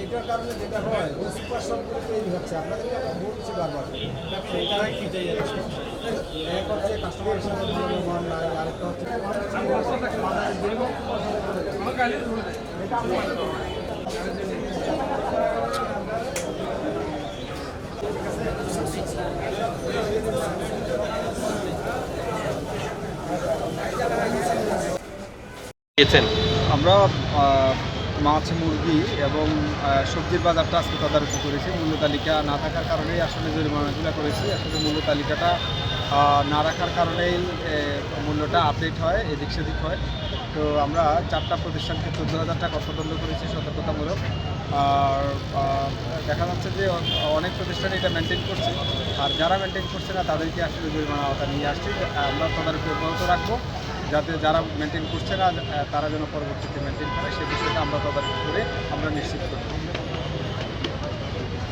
এটার কারণে যেটা হয় ওই সুপার শপগুলো তৈরি হচ্ছে আপনাদেরকে আমরা বলছি বারবার সেটাই খিটাই যাচ্ছে এক হচ্ছে কাস্টমারের সাথে ভালো ব্যবহার নাই আরেকটা হচ্ছে আমরা মাছ মুরগি এবং সবজির বাজারটা আজকে তদারকি করেছি। মূল্য তালিকা না থাকার কারণেই আসলে জরিমানাগুলো করেছি। আসলে মূল্য তালিকাটা না রাখার কারণেই মূল্যটা আপডেট হয়, এদিক সেদিক হয়। তো আমরা 4টা প্রতিষ্ঠানকে 14,000 টাকা অর্থদণ্ড করেছি সতর্কতামূলক। আর দেখা যাচ্ছে যে অনেক প্রতিষ্ঠান এটা মেনটেন করছে, আর যারা মেনটেন করছে না তাদেরকে আসলে জরিমানা আওতা নিয়ে আসছি। আমরা তদারকি অব্যাহত রাখবো, যাতে যারা মেনটেন করছে না তারা যেন পরবর্তীতে মেনটেন করে, সে বিষয়টা আমরা তদারকি করে আমরা নিশ্চিত করব।